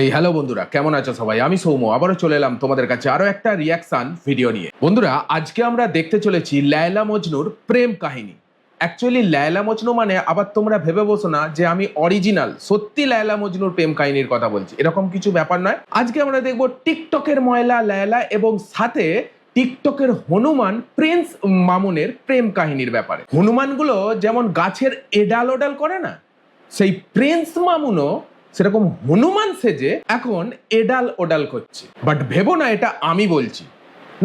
এই হ্যালো বন্ধুরা, কেমন আছো সবাই? আমি সৌম্য আবারও চলে এলাম তোমাদের কাছে আরো একটা রিয়াকশন ভিডিও নিয়ে। বন্ধুরা, আজকে আমরা দেখতে চলেছি লায়লা মজনুর প্রেম কাহিনী। অ্যাকচুয়ালি লায়লা মজনু মানে আবার তোমরা ভেবে বসো না যে আমি অরিজিনাল সত্যি লায়লা মজনুর প্রেম কাহিনীর কথা বলছি, এরকম কিছু ব্যাপার নয়। আজকে আমরা দেখবো টিকটকের ময়লা লায়লা এবং সাথে টিকটকের হনুমান প্রিন্স মামুনের প্রেম কাহিনীর ব্যাপারে। হনুমানগুলো যেমন গাছের এডাল ওডাল করে না, সেই প্রিন্স মামুনও সেরকম হনুমান সেজে এখন এডাল ওডাল করছে। বাট ভেবো না এটা আমি বলছি,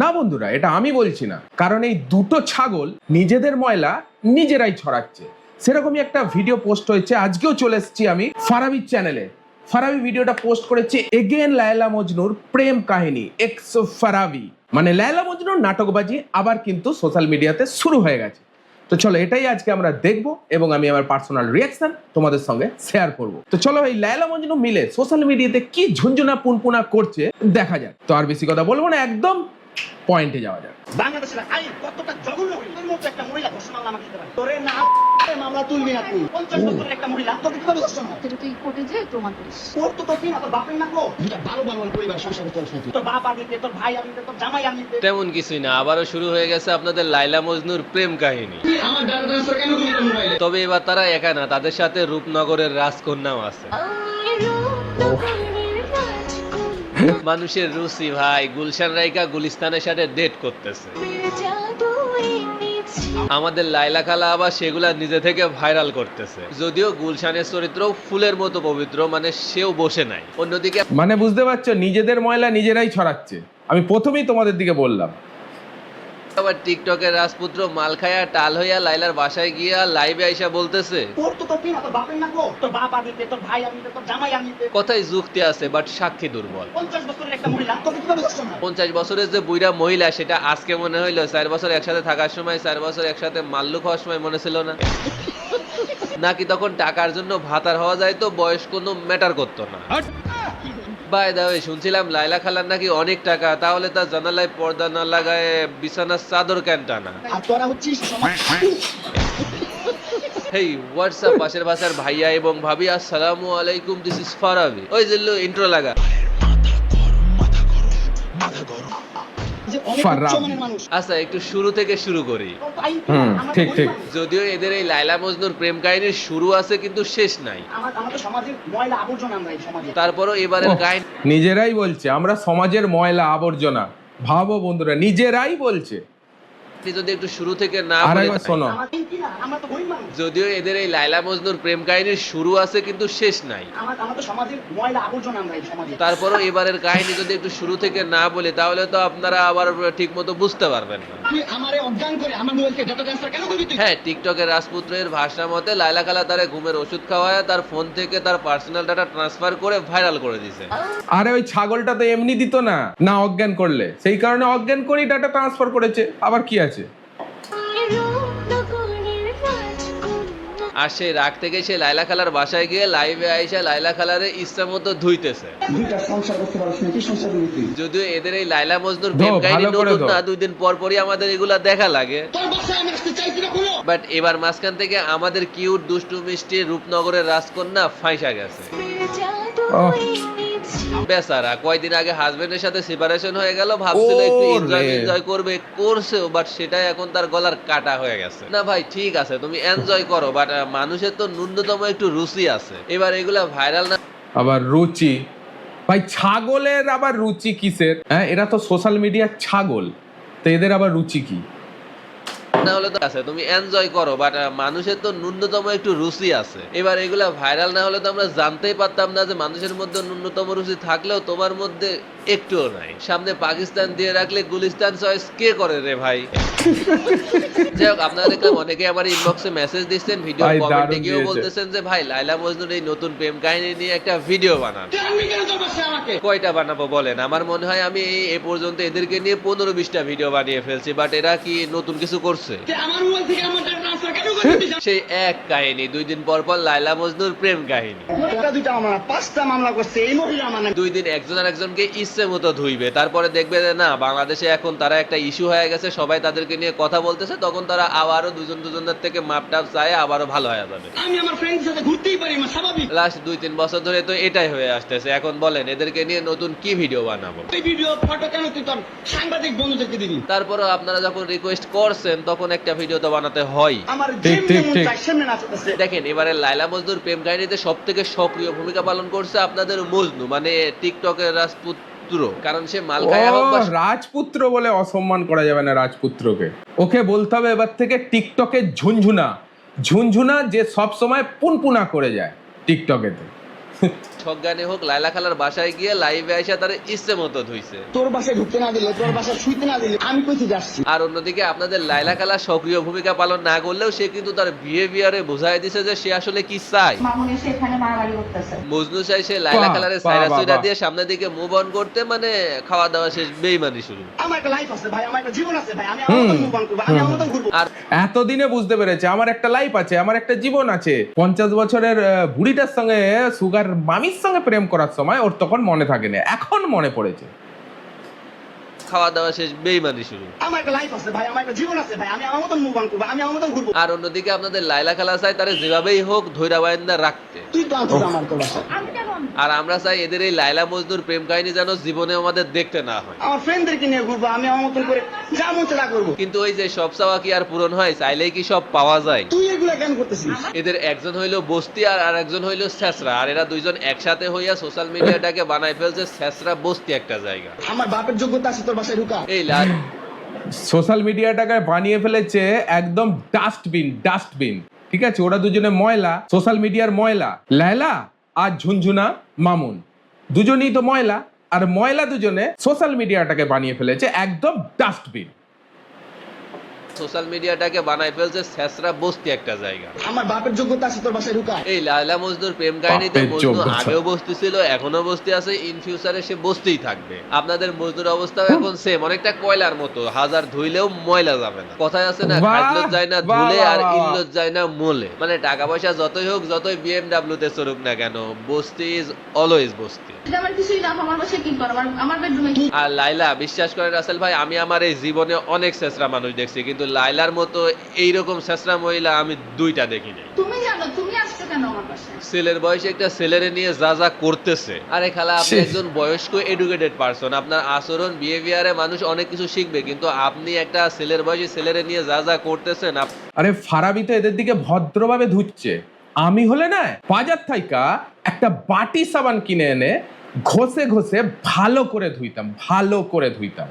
না বন্ধুরা, এটা আমি বলছি না, কারণ এই দুটো ছাগল নিজেদের ময়লা নিজেরাই ছড়াচ্ছে। সেরকমই একটা ভিডিও পোস্ট হয়েছে, আজকেও চলে এসেছি আমি ফারাবির চ্যানেলে। ফারাবি ভিডিওটা পোস্ট করেছে এগেন লায়লা মজনুর প্রেম কাহিনী এক্স ফারাবি, মানে লায়লা মজনুর নাটকবাজি আবার কিন্তু সোশ্যাল মিডিয়াতে শুরু হয়ে গেছে। তো চলো এটাই আজকে আমরা দেখবো এবং আমি আমার পার্সোনাল রিয়াকশন তোমাদের সঙ্গে শেয়ার করব। তো চলো এই লায়লা মজনু মিলে সোশ্যাল মিডিয়াতে কি ঝুনঝুনা পুনপুনা করছে দেখা যাক। তো আর বেশি কথা বলবো না, একদম পয়েন্টে যাওয়া যাক। বাংলাদেশের আইন কতটা জঘন্য তোর মতো একটা মহিলা ধর্ষণ মামলা আমাকে দিতে পারে তোরে না মামলা তুলবি না তুই 50 বছরের একটা মহিলা তোকে কিভাবে ধর্ষণ হয় সেটা তুই কোর্টে যে প্রমাণ করিস। তোর তো তোর না তোর বাপের না কো দুটা ভালো ভালো পরিবার সংসার করতে হয় তোর বাপ আনিতে তোর ভাই আনিতে তোর জামাই আনিতে তেমন কিছুই না, আবারও শুরু হয়ে গেছে আপনাদের লায়লা মজনুর প্রেম কাহিনী। আমার ডাটা ট্রান্সফার কেন করলি তোর মোবাইলে তবে এবার তারা একা না, তাদের সাথে রূপনগরের রাজকন্যাও আছে। মানুষের রুচি ভাই, গুলশান রাইকা গুলিস্তানের সাথে ডেট করতেছে। আমাদের লায়লা খালা আবার সেগুলা নিজে থেকে ভাইরাল করতেছে। যদিও গুলশানের চরিত্র ফুলের মতো পবিত্র, মানে সেও বসে নাই। অন্যদিকে মানে বুঝতে পারছো, নিজেদের ময়লা নিজেরাই ছড়াচ্ছে। আমি প্রথমেই তোমাদের দিকে বললাম। আবার টিকটকের রাজপুত্র মালখায়া টাল হইয়া লাইলার বাসায় গিয়া লাইভে আইসা বলতেছে তোর তো তোর না তোর বাপের না কো তোর বাপ আনিতে তোর ভাই আনিতে তোর জামাই আনিতে কথাই যুক্তি আছে, বাট সাক্ষী দুর্বল। 50 বছরের একটা মহিলা তোকে কিভাবে ধর্ষণ হয় 50 বছরের যে বুইড়া মহিলা, সেটা আজকে মনে হইলো 4 বছর একসাথে থাকার সময়, 4 বছর একসাথে মাল্লু খাওয়ার সময় মনে ছিল না? নাকি তখন টাকার জন্য ভাতার হওয়া যায়, তো বয়স কোনো ম্যাটার করতো না? বাই দা ওয়ে, শুনছিলাম লায়লা খালার নাকি অনেক টাকা, তাহলে তার জানালায় পর্দা না লাগায় বিছানার চাদর কেন টানা? আর তোরা হচ্ছিস সমাজ হেই হোয়াটসঅ্যাপ পাশের বাসার ভাইয়া এবং ভাবি, আসসালামু আলাইকুম, দিস ইজ ফারাবি। ওই জিল্লু ইন্ট্রো লাগা। যে অনেক ফারাবি। উচ্চমানের মানুষ আচ্ছা, একটু শুরু থেকে শুরু করি। তোর ভাই আমার ঠিক ঠিক। যদিও এদের এই লায়লা মজনুর প্রেম কাহিনীর শুরু আছে কিন্তু শেষ নাই, আমাদের সমাজের ময়লা আবর্জনা আমরা এই সমাজে তারপরও এবারের ওহ, কাহিনী নিজেরাই বলছে আমরা সমাজের ময়লা আবর্জনা। ভাবো বন্ধুরা, নিজেরাই বলছে। যদি একটু শুরু থেকে না আর বলে একবার শোনো। আমাদের কি না আমরা তো গরিব মানুষ যদিও এদের এই লায়লা মজনুর প্রেম কাহিনীর শুরু আছে কিন্তু শেষ নাই, আমাদের সমাজের ময়লা আবর্জনা আমরা এই সমাজে তারপরও এবারের কাহিনী যদি একটু শুরু থেকে না বলে, তাহলে তো আপনারা আবার ঠিক মতো বুঝতে পারবেন না। তুই আমারে অজ্ঞান করে আমার মোবাইলকে ডাটা ট্রান্সফার কেন করবি তুই হ্যাঁ, টিকটকের রাজপুত্রের ভাষা মতে লায়লা খালা তারে ঘুমের ওষুধ খাওয়ায় তার ফোন থেকে তার পার্সোনাল ডাটা ট্রান্সফার করে ভাইরাল করে দিছে। আরে ওই ছাগলটা তো এমনি দিত না, না অজ্ঞান করলে, সেই কারণে অজ্ঞান করেই ডাটা ট্রান্সফার করেছে। আবার কি আছে? আর সেই রাগ থেকে সে লায়লা খালার বাসায় গিয়ে লাইভে আইসা লায়লা খালারে ইচ্ছা মতো ধুইতেছে। দুইটা সংসার করতে পারছ না কি সংসার করবি তুই যদিও এদের এই লায়লা মজনুর প্রেম ধো, কাহিনী ভালো করে নতুন ধো। না, 2 দিন পর পরই আমাদের এগুলা দেখা লাগে। তোর বাসায় আমি আসতে চাইছি না কোনো বাট এবার মাঝখান থেকে আমাদের কিউট দুষ্টু মিষ্টি রূপনগরের রাজকন্যা ফাঁসা গেছে। ওহ, বেচারা কয়দিন আগে হাজবেন্ডের সাথে সেপারেশন হয়ে গেল, ভাবছিল একটু ওরে। এনজয় করবে, করছেও, বাট সেটাই এখন তার গলার কাটা হয়ে গেছে। না ভাই, ঠিক আছে তুমি এনজয় করো, বাট মানুষের তো ন্যূনতম একটু রুচি আছে। এবার এগুলা ভাইরাল না আবার রুচি? ভাই ছাগলের আবার রুচি কিসের? হ্যাঁ, এরা তো সোশ্যাল মিডিয়ার ছাগল, তো এদের আবার রুচি কি? না হলে তো আছে, তুমি এনজয় করো, বাট মানুষের তো ন্যূনতম একটু রুচি আছে। এবার এগুলা ভাইরাল না হলে তো আমরা জানতেই পারতাম না যে মানুষের মধ্যে ন্যূনতম রুচি থাকলেও তোমার মধ্যে একটুও নাই। সামনে পাকিস্তান দিয়ে রাখলে গুলিস্তান চয়েস কে করে রে ভাই? যাই হোক, আপনারা দেখলাম অনেকে আমার ইনবক্সে মেসেজ দিচ্ছেন, ভিডিও ভাই, কমেন্টে দারুণ গিয়েও দিয়েছে। বলতেছেন যে ভাই লায়লা মজনুর এই নতুন প্রেম কাহিনী নিয়ে একটা ভিডিও বানান। তুই আনবি কেন তোর বাসায় আমাকে কয়টা বানাবো বলেন? আমার মনে হয় আমি এ পর্যন্ত এদেরকে নিয়ে 15-20টা ভিডিও বানিয়ে ফেলছি, বাট এরা কি নতুন কিছু করছে? করছে? তে আমার মোবাইল থেকে আমার টাকা ট্রান্সফার কেন করে দিতে চাও? সেই এক কাহিনী, 2 দিন পর পর লায়লা মজনুর প্রেম কাহিনী। একটা দুইটা মামলা, 5টা মামলা করছে এই মহিলা মানে। 2 দিন একজন আরেকজনকে ইচ্ছে মতো ধুইবে, তারপরে দেখবে যে না বাংলাদেশে এখন তারা একটা ইস্যু হয়ে গেছে, সবাই তাদেরকে নিয়ে কথা বলতেছে, তখন তারা আবারও দুজনের থেকে মাপ টাপ চায়, আবারও ভালো হয়ে যাবে। আমি আমার ফ্রেন্ডের সাথে ঘুরতেই পারি না, স্বাভাবিক। লাস্ট 2-3 বছর ধরে তো এটাই হয়ে আসতেছে। এখন বলেন এদেরকে নিয়ে নতুন কি ভিডিও বানাবো? এই ভিডিও ফটো কেন তুই তোর সাংবাদিক বন্ধুদেরকে দিবি? তারপরও আপনারা যখন রিকোয়েস্ট করছেন তখন একটা ভিডিও তো বানাতে হয়। আমার ঠিক, যেমনি ঠিক, মন ঠিক। চায় সেমনি নাচতেছে। দেখেন এবারে লায়লা মজনুর প্রেম কাহিনীতে সব থেকে সক্রিয় ভূমিকা পালন করছে আপনাদের মজনু, মানে টিকটকের রাজপুত্র। কারণ সে মাল ও খায় হোক বা রাজপুত্র বলে অসম্মান করা যাবে না রাজপুত্রকে। ওকে বলতে হবে এবার থেকে টিকটকে ঝুনঝুনা, ঝুনঝুনা যে সব সময় পুনপুনা করে যায় টিকটকেতে। সজ্ঞানে হোক লায়লা খালার বাসায় গিয়ে লাইভে আইসা তার ইচ্ছে মতো ধুইছে। তোর বাসায় ঢুকতে না দিলে, তোর বাসায় শুইতে না দিলে আমি কইতে যাচ্ছি। আর অন্যদিকে আপনাদের লায়লা খালা সক্রিয় ভূমিকা পালন না করলেও সে কিন্তু তার বিহেভিয়ারে বোঝাই দিছে যে সে আসলে কি চায়। মামুন এসে এখানে মারামারি করতেছে। মজনু চাই সে লায়লা বাহ, খালারে বাহ, সাইরা বাহ, সুইরা বাহ। দিয়ে সামনের দিকে মুভ অন করতে, মানে খাওয়া দাওয়া শেষ, বেইমানি শুরু। আমার একটা লাইফ আছে ভাই, আমার একটা জীবন আছে ভাই, আমি আমার মতন মুভ অন করবো, আমি আমার মতন ঘুরবো। আর এতদিনে বুঝতে পেরেছে আমার একটা লাইফ আছে, আমার একটা জীবন আছে। 50 বছরের বুড়িটার সঙ্গে সুগার মামির সঙ্গে প্রেম করার সময় ওর তখন মনে থাকে না, এখন মনে পড়েছে। খাওয়া দাওয়া শেষ, বেইমানি শুরু। আমার একটা লাইফ আছে ভাই, আমার একটা জীবন আছে ভাই, আমি আমার মতন মুভ অন করবো, আমি আমার মতন ঘুরবো। আর অন্যদিকে আপনাদের লায়লা খালা চাই তারে যেভাবেই হোক ধৈরা বায়ন্দা রাখতে। তুই তো আনছিস আমার তোর বাসায়। আমি কেন আনবো? আর আমরা চাই এদের এই লায়লা মজনুর প্রেম কাহিনী যেন জীবনে আমাদের দেখতে না হয়। আমার ফ্রেন্ডদেরকে নিয়ে ঘুরবো, আমি আমার মতন করে যা মন চায় তা করবো। কিন্তু ওই যে সব চাওয়া কি আর পূরণ হয়? চাইলেই কি সব পাওয়া যায়? তুই এগুলা কেন করতেছিস? এদের একজন হইলো বস্তি আর আরেকজন হইলো ছেঁচড়া, আর এরা দুইজন একসাথে হইয়া সোশ্যাল মিডিয়াটাকে বানাই ফেলছে ছেঁচড়া বস্তি একটা জায়গা। আমার বাপের যোগ্যতা আছে তোর বাসায় ঢুকা? এই সোশ্যাল মিডিয়াটাকে বানিয়ে ফেলেছে একদম ডাস্টবিন, ডাস্টবিন। ঠিক আছে, ওরা দুজনে ময়লা, সোশ্যাল মিডিয়ার ময়লা। লায়লা আর ঝুনঝুনা মামুন দুজনেই তো ময়লা, আর ময়লা দুজনে সোশ্যাল মিডিয়াটাকে বানিয়ে ফেলেছে একদম ডাস্টবিন। সোশ্যাল মিডিয়াটাকে বানাই ফেলছে ছেঁচড়া বস্তি একটা জায়গা। আমার বাপের যোগ্যতা আছে তোর বাসায় ঢুকা? এই লায়লা মজনুর প্রেম কাহিনীতে বাপের মজনু যোগ্যতা। আগেও বস্তি ছিল, এখনো বস্তি আছে, ইন ফিউচারে সে বস্তিই থাকবে। আপনাদের মজনুর অবস্থাও এখন সেম, অনেকটা কয়লার মতো, হাজার ধুইলেও ময়লা যাবে না। কথায় আছে না, বাহ, খাইলত যায় না বাহ, ধুলে বাহ, আর বাহ, ইল্লত যায় না মোলে। মানে টাকা পয়সা যতই হোক, যতই বিএমডব্লিউ তে চড়ুক না কেন, বস্তি ইজ অলওয়েজ বস্তি। এটা আমার কিছুই না, আমার বাসায় কি করো? আমার বেডরুমে কি? আর লাইলা, বিশ্বাস করেন রাসেল ভাই, আমি আমার এই জীবনে অনেক ছেঁচড়া মানুষ দেখছি, কিন্তু লাইলার মতো এইরকম ছেঁচড়া মহিলা আমি 2টা দেখি নাই। তুমি জানো, তুমি আসছো কেন আমার বাসায়? ছেলের বয়সে একটা ছেলেরে নিয়ে যা যা করতেছে। আরে খালা, আপনি ছি। একজন বয়স্ক এডুকেটেড পারসন, আপনার আচরণ বিহেভিয়ারে মানুষ অনেক কিছু শিখবে, কিন্তু আপনি একটা ছেলের বয়সে ছেলেরে নিয়ে যা যা করতেছেন। আরে ফারাবি তো এদের দিকে ভদ্রভাবে ধুচ্ছে, আমি হলে না বাজার থাইকা একটা বাটি সাবান কিনে এনে ঘষে ঘষে ভালো করে ধুইতাম, ভালো করে ধুইতাম।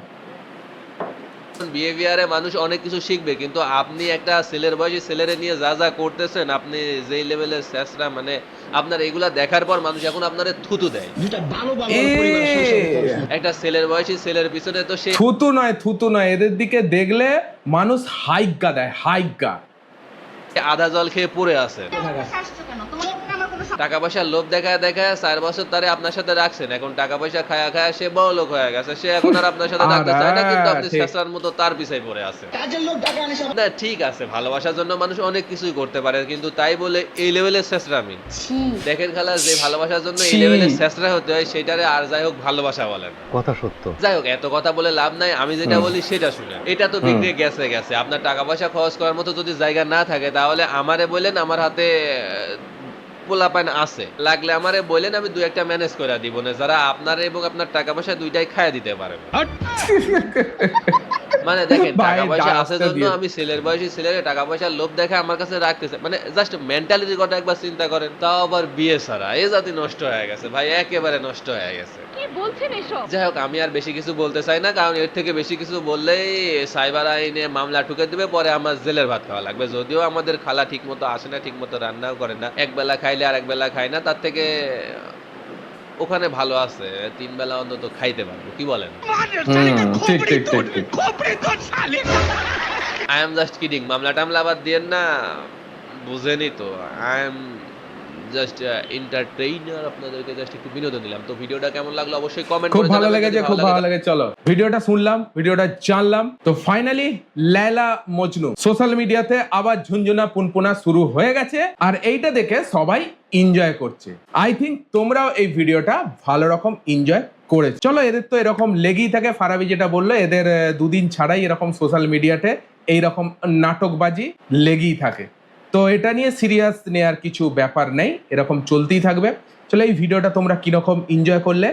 বিহেভিয়ারে মানুষ অনেক কিছু শিখবে, কিন্তু আপনি একটা ছেলের বয়সী ছেলেরে নিয়ে যা যা করতেছেন, আপনি যেই লেভেলের ছেঁচড়া, মানে আপনার এগুলা দেখার পর মানুষ এখন আপনারে থুতু দেয়। দুইটা ভালো ভালো এ। পরিবারের সংসার করতে হবে। একটা ছেলের বয়সী ছেলের পিছনে তো সে থুতু নয়, থুতু নয়, এদের দিকে দেখলে মানুষ হাইগা দেয়, হাইগা। আধা জল খেয়ে পড়ে আছে। আমার বাসায় আসছো কেন? তোমার সাথে আমার কোনো টাকা পয়সার লোভ দেখায় দেখায় 4 বছর তারে আপনার সাথে রাখছেন, এখন টাকা পয়সা খায়া খায়া সে বড় লোক হয়ে গেছে, সে এখন আর আপনার সাথে থাকতে চায় না, কিন্তু আপনি ঠিক। ছেঁচড়ার মতো তার পিছায় পড়ে আছে। কাজের লোক টাকা আনিস আমার। না ঠিক আছে, ভালোবাসার জন্য মানুষ অনেক কিছুই করতে পারে, কিন্তু তাই বলে এই লেভেলের ছেঁচড়ামি। ছি। দেখেন খালা, যে ভালোবাসার জন্য এই ছি। লেভেলের ছেঁচড়া হতে হয়, সেটারে আর যাই হোক ভালোবাসা বলেন। কথা সত্য। যাই হোক, এত কথা বলে লাভ নাই, আমি যেটা বলি সেটা শুনেন। এটা তো বিগড়ে গেছে গেছে, আপনার টাকা পয়সা খরচ করার মতো যদি জায়গা না থাকে, তাহলে আমারে বলেন, আমার হাতে পোলাপান আছে, লাগলে আমারে বলেন, আমি 2-1টা ম্যানেজ করে দিব না, যারা আপনার এবং আপনার টাকা পয়সা দুইটাই খায় দিতে পারবে। মানে দেখেন, ভাই, টাকা পয়সা আছে ডাস্টটা জন্য দিয়ে। আমি ছেলের বয়সী ছেলের টাকা পয়সার লোভ দেখে আমার কাছে রাখতেছে, মানে জাস্ট মেন্টালিটির কথা একবার চিন্তা করেন। তাও আবার বিয়ে ছাড়া, এ জাতি নষ্ট হয়ে গেছে ভাই, একেবারে নষ্ট হয়ে গেছে। কি বলছেন এসব? যাই হোক, আমি আর বেশি কিছু বলতে চাই না, কারণ এর থেকে বেশি কিছু বললেই সাইবার আইনে মামলা ঠুকে দিবে, পরে আমার জেলের ভাত খাওয়া লাগবে। যদিও আমাদের খালা ঠিক মতো আসে না, ঠিক মতো রান্নাও করে না, একবেলা খাইলে আর একবেলা খায় না, তার থেকে ওখানে ভালো আছে, 3 বেলা অন্তত খাইতে পারবো, কি বলেন? ঠিক ঠিক ঠিক ঠিক। আই এম জাস্ট কিডিং, মামলা টামলা আবার দিয়েন না, বুঝেনি তো, আই এম জাস্ট এন্টারটেইনার, আপনাদেরকে জাস্ট একটু বিনোদন দিলাম। তো ভিডিওটা কেমন লাগলো অবশ্যই কমেন্ট খুব করে ভালো জানাবেন। লেগেছে, যদি খুব ভালো লেগেছে। চলো ভিডিওটা শুনলাম, ভিডিওটা জানলাম। তো ফাইনালি লায়লা মজনু সোশ্যাল মিডিয়াতে আবার ঝুনঝুনা পুনপুনা শুরু হয়ে গেছে, আর এইটা দেখে সবাই এনজয় করছে। আই থিঙ্ক তোমরাও এই ভিডিওটা ভালো রকম এনজয় করেছো। চলো, এদের তো এরকম লেগেই থাকে। ফারাবি যেটা বললো, এদের দুদিন ছাড়াই এরকম সোশ্যাল মিডিয়াতে এইরকম নাটকবাজি লেগেই থাকে। তো এটা নিয়ে সিরিয়াস নেওয়ার কিছু ব্যাপার নেই, এরকম চলতেই থাকবে। চলো, এই ভিডিওটা তোমরা কিরকম এনজয় করলে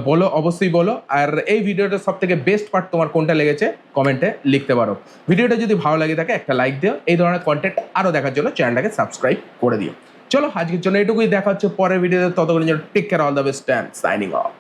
বলো, অবশ্যই বলো। আর এই ভিডিওটা সব থেকে বেস্ট পার্ট তোমার কোনটা লেগেছে কমেন্টে লিখতে পারো। ভিডিওটা যদি ভালো লাগে থাকে একটা লাইক দিও। এই ধরনের কন্টেন্ট আরও দেখার জন্য চ্যানেলটাকে সাবস্ক্রাইব করে দিও। চলো, আজকের জন্য এটুকুই। দেখা হচ্ছে পরের ভিডিওতে। ততক্ষণের জন্য take care, all the best, and signing of.